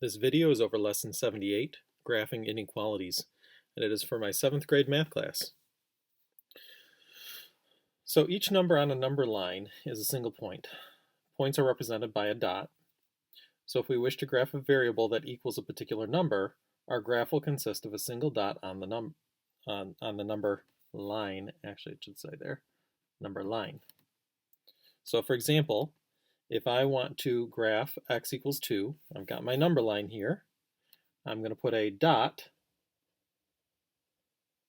This video is over lesson 78, Graphing Inequalities, and it is for my 7th grade math class. So each number on a number line is a single point. Points are represented by a dot. So if we wish to graph a variable that equals a particular number, our graph will consist of a single dot on the number line, actually it should say there, number line. So for example, if I want to graph x equals 2, I've got my number line here. I'm going to put a dot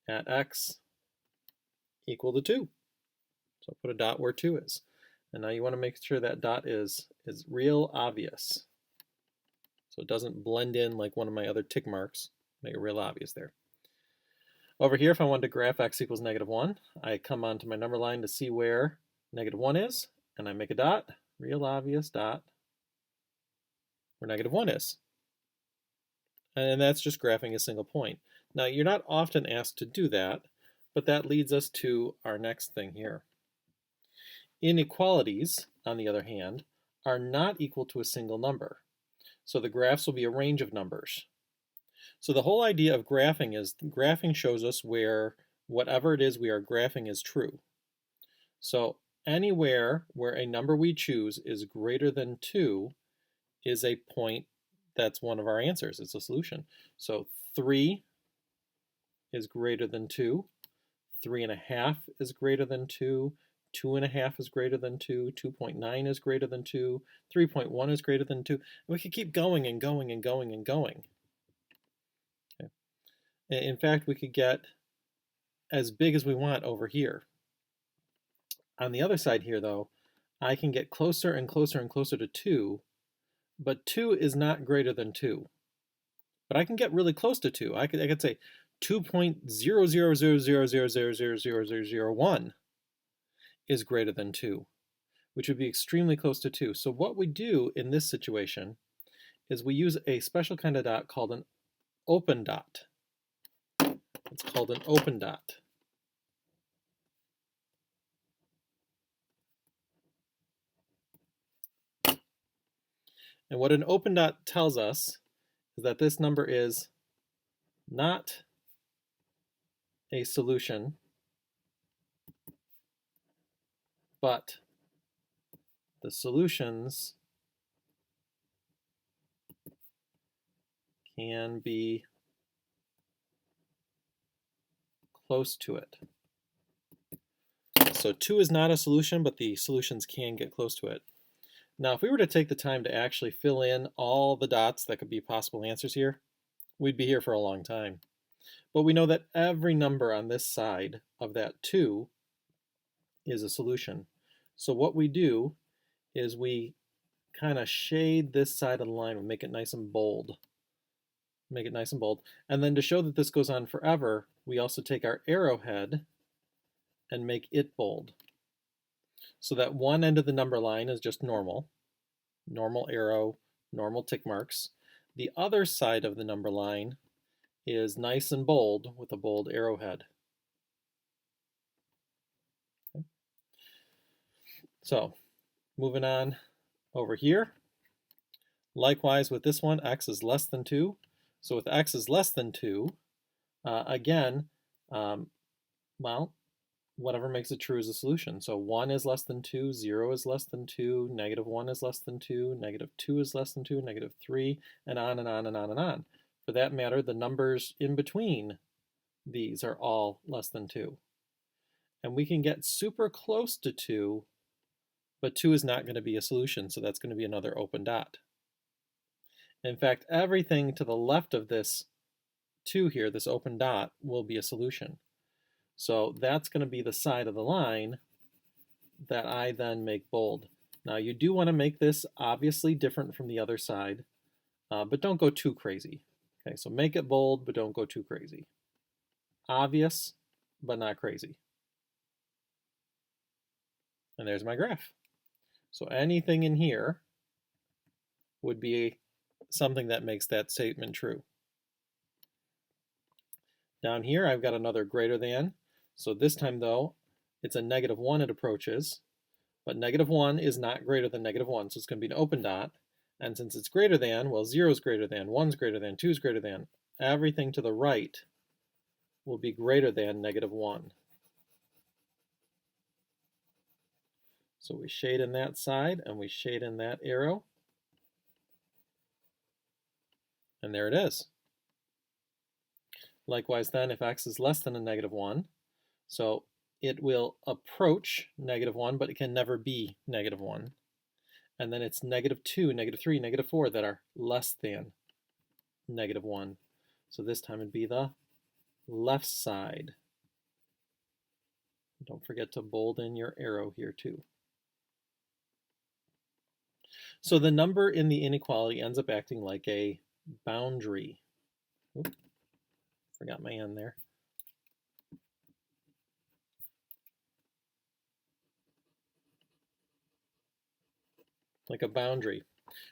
at x equal to 2. So I'll put a dot where 2 is. And now you want to make sure that dot is real obvious. So it doesn't blend in like one of my other tick marks. Make it real obvious there. Over here, if I wanted to graph x equals -1, I come onto my number line to see where -1 is, and I make a dot, real obvious dot, where -1 is. And that's just graphing a single point. Now, you're not often asked to do that, but that leads us to our next thing here. Inequalities, on the other hand, are not equal to a single number. So the graphs will be a range of numbers. So the whole idea of graphing is graphing shows us where whatever it is we are graphing is true. So anywhere where a number we choose is greater than 2 is a point that's one of our answers. It's a solution. So 3 is greater than 2, 3.5 is greater than 2, 2.5 is greater than 2, 2.9 is greater than 2, 3.1 is greater than 2. And we could keep going and going and going and going. Okay. In fact, we could get as big as we want over here. On the other side here, though, I can get closer and closer and closer to 2, but 2 is not greater than 2. But I can get really close to 2. I could say 2.00000000001 is greater than 2, which would be extremely close to 2. So what we do in this situation is we use a special kind of dot called an open dot. It's called an open dot. And what an open dot tells us is that this number is not a solution, but the solutions can be close to it. So 2 is not a solution, but the solutions can get close to it. Now, if we were to take the time to actually fill in all the dots that could be possible answers here, we'd be here for a long time. But we know that every number on this side of that 2 is a solution. So what we do is we kind of shade this side of the line. We make it nice and bold. Make it nice and bold. And then to show that this goes on forever, we also take our arrowhead and make it bold. So that one end of the number line is just normal arrow, normal tick marks. The other side of the number line is nice and bold with a bold arrowhead. Okay. So moving on over here. Likewise with this one, x is less than 2. So with x is less than 2, again, well, whatever makes it true is a solution. So 1 is less than 2, 0 is less than 2, -1 is less than 2, -2 is less than 2, -3, and on and on and on and on. For that matter, the numbers in between these are all less than 2. And we can get super close to 2, but 2 is not going to be a solution, so that's going to be another open dot. In fact, everything to the left of this 2 here, this open dot, will be a solution. So that's going to be the side of the line that I then make bold. Now you do want to make this obviously different from the other side, but don't go too crazy. Okay, so make it bold, but don't go too crazy. Obvious, but not crazy. And there's my graph. So anything in here would be something that makes that statement true. Down here, I've got another greater than. So this time, though, it's a -1 it approaches, but -1 is not greater than -1, so it's going to be an open dot. And since it's greater than, well, 0 is greater than, 1 is greater than, 2 is greater than. Everything to the right will be greater than -1. So we shade in that side and we shade in that arrow. And there it is. Likewise then, if x is less than a -1, so it will approach -1, but it can never be -1. And then it's -2, -3, -4 that are less than -1. So this time it'd be the left side. Don't forget to bold in your arrow here too. So the number in the inequality ends up acting like a boundary. Oop, forgot my N there. Like a boundary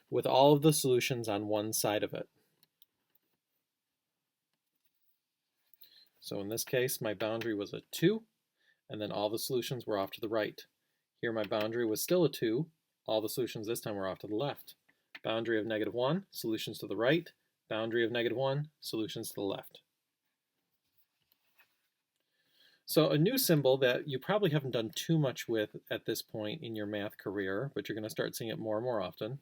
with all of the solutions on one side of it. So in this case, my boundary was a 2, and then all the solutions were off to the right. Here my boundary was still a 2. All the solutions this time were off to the left. Boundary of -1, solutions to the right. Boundary of -1, solutions to the left. So a new symbol that you probably haven't done too much with at this point in your math career, but you're going to start seeing it more and more often,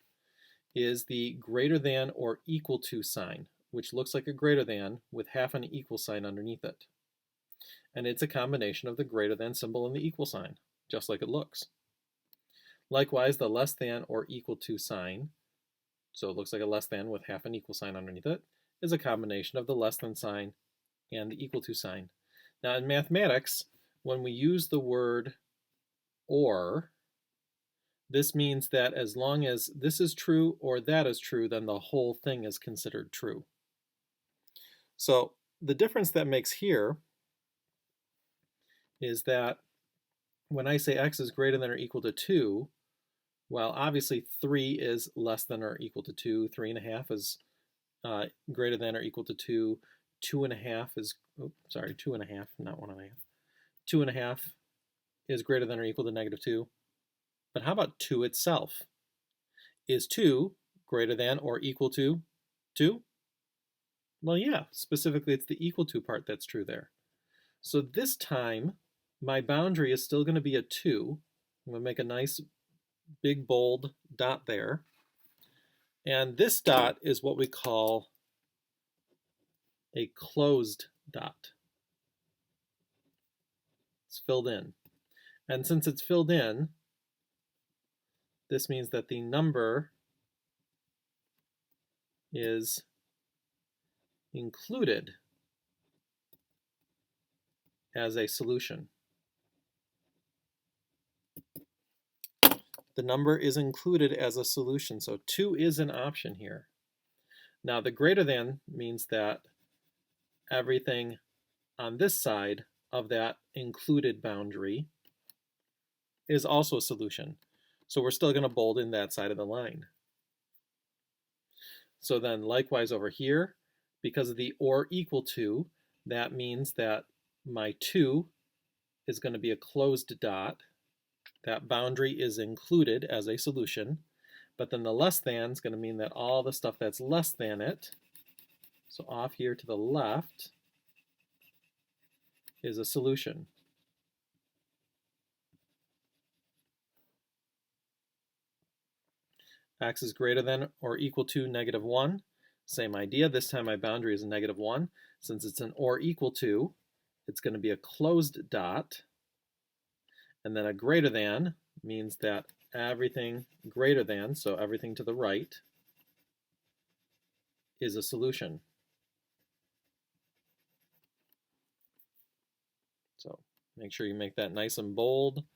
is the greater than or equal to sign, which looks like a greater than with half an equal sign underneath it. And it's a combination of the greater than symbol and the equal sign, just like it looks. Likewise, the less than or equal to sign, so it looks like a less than with half an equal sign underneath it, is a combination of the less than sign and the equal to sign. Now in mathematics, when we use the word or, this means that as long as this is true or that is true, then the whole thing is considered true. So the difference that makes here is that when I say x is greater than or equal to 2, well, obviously 3 is less than or equal to 2, 3.5 is greater than or equal to 2, 2.5 is, 2.5, not 1.5. 2.5 is greater than or equal to -2. But how about 2 itself? Is 2 greater than or equal to 2? Well, yeah, specifically it's the equal to part that's true there. So this time, my boundary is still going to be a 2. I'm going to make a nice big bold dot there. And this dot is what we call a closed dot. It's filled in. And since it's filled in, this means that the number is included as a solution. The number is included as a solution, so 2 is an option here. Now the greater than means that everything on this side of that included boundary is also a solution. So we're still going to bold in that side of the line. So then likewise over here, because of the or equal to, that means that my 2 is going to be a closed dot. That boundary is included as a solution. But then the less than is going to mean that all the stuff that's less than it, so off here to the left, is a solution. X is greater than or equal to -1. Same idea. This time my boundary is a -1. Since it's an or equal to, it's going to be a closed dot. And then a greater than means that everything greater than, so everything to the right, is a solution. So make sure you make that nice and bold.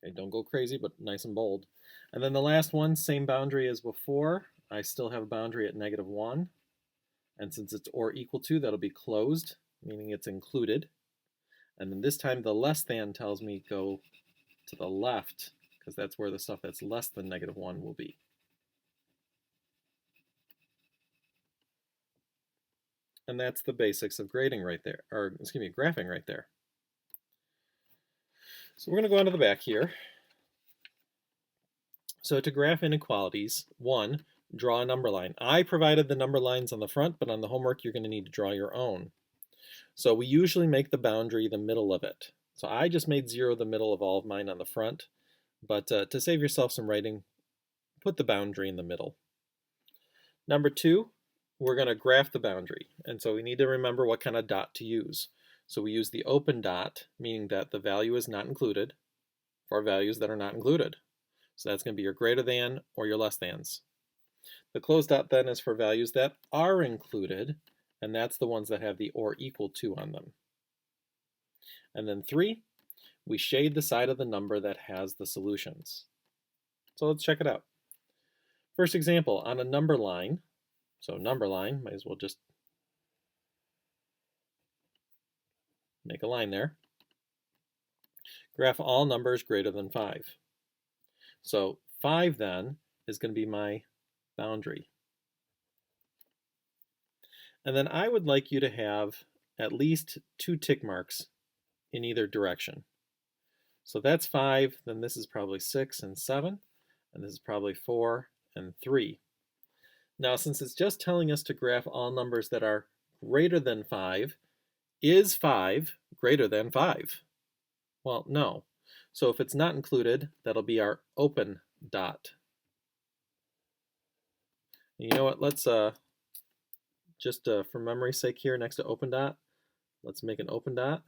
Okay, don't go crazy, but nice and bold. And then the last one, same boundary as before. I still have a boundary at -1. And since it's or equal to, that'll be closed, meaning it's included. And then this time the less than tells me go to the left, because that's where the stuff that's less than -1 will be. And that's the basics of grading right there, or excuse me, graphing right there. So we're going to go on to the back here. So to graph inequalities, one, draw a number line. I provided the number lines on the front, but on the homework you're going to need to draw your own. So we usually make the boundary the middle of it. So I just made 0 the middle of all of mine on the front, but to save yourself some writing, put the boundary in the middle. Number 2, we're going to graph the boundary, and so we need to remember what kind of dot to use. So we use the open dot, meaning that the value is not included, for values that are not included. So that's going to be your greater than or your less thans. The closed dot then is for values that are included, and that's the ones that have the or equal to on them. And then 3, we shade the side of the number that has the solutions. So let's check it out. First example, on a number line, so number line, might as well just make a line there. Graph all numbers greater than 5. So 5 then is going to be my boundary. And then I would like you to have at least 2 tick marks in either direction. So that's 5, then this is probably 6 and 7, and this is probably 4 and 3. Now, since it's just telling us to graph all numbers that are greater than 5, is 5 greater than 5? Well, no. So if it's not included, that'll be our open dot. You know what, let's just for memory's sake here, next to open dot, let's make an open dot.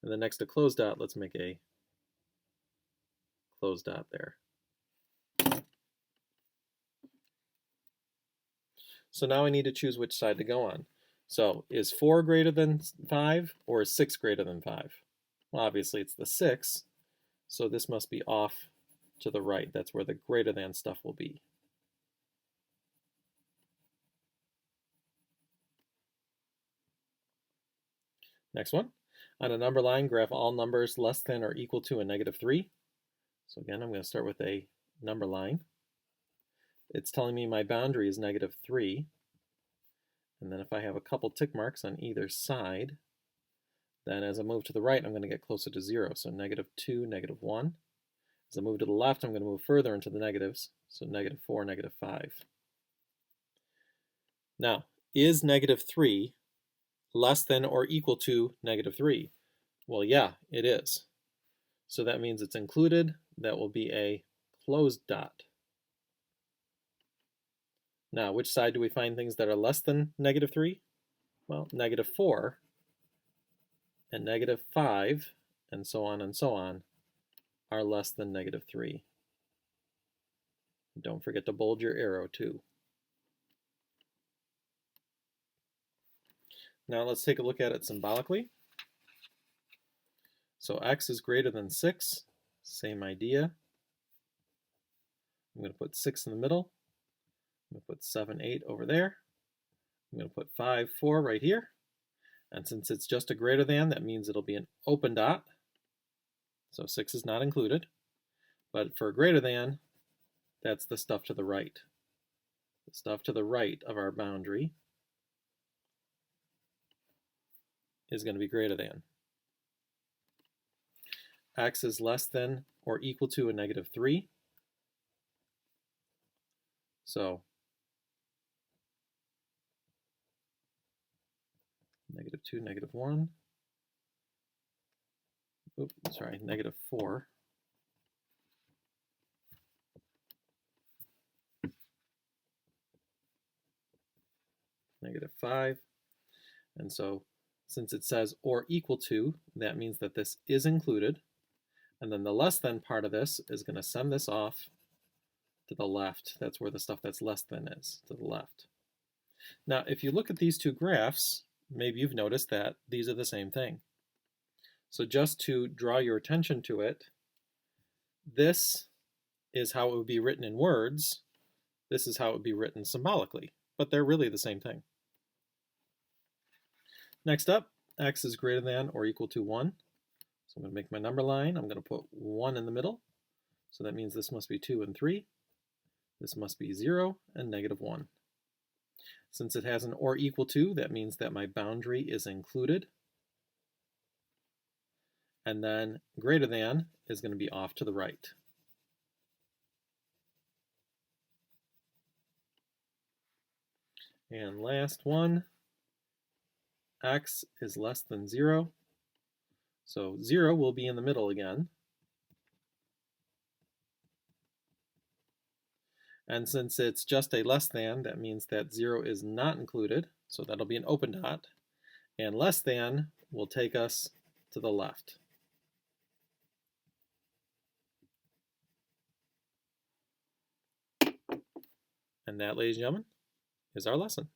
And then next to closed dot, let's make a closed dot there. So now I need to choose which side to go on. So is 4 greater than 5 or is 6 greater than 5? Well, obviously it's the 6, so this must be off to the right. That's where the greater than stuff will be. Next one. On a number line, graph all numbers less than or equal to a -3. So again, I'm going to start with a number line. It's telling me my boundary is -3. And then if I have a couple tick marks on either side, then as I move to the right, I'm going to get closer to 0. So -2, -1. As I move to the left, I'm going to move further into the negatives. So -4, -5. Now, is -3 less than or equal to -3? Well, yeah, it is. So that means it's included. That will be a closed dot. Now, which side do we find things that are less than -3? Well, -4 and -5 and so on are less than -3. Don't forget to bold your arrow too. Now let's take a look at it symbolically. So x is greater than 6, same idea. I'm going to put 6 in the middle. I'm going to put 7, 8 over there. I'm going to put 5, 4 right here. And since it's just a greater than, that means it'll be an open dot. So 6 is not included. But for greater than, that's the stuff to the right. The stuff to the right of our boundary is going to be greater than. X is less than or equal to a -3. So -2, -1. Oops, sorry, -4. -5. And so since it says or equal to, that means that this is included. And then the less than part of this is going to send this off to the left. That's where the stuff that's less than is, to the left. Now, if you look at these two graphs, maybe you've noticed that these are the same thing. So just to draw your attention to it, this is how it would be written in words. This is how it would be written symbolically, but they're really the same thing. Next up, x is greater than or equal to 1. So I'm going to make my number line. I'm going to put 1 in the middle. So that means this must be 2 and 3. This must be 0 and -1. Since it has an or equal to, that means that my boundary is included. And then greater than is going to be off to the right. And last one, x is less than 0. So 0 will be in the middle again. And since it's just a less than, that means that 0 is not included. So that'll be an open dot. And less than will take us to the left. And that, ladies and gentlemen, is our lesson.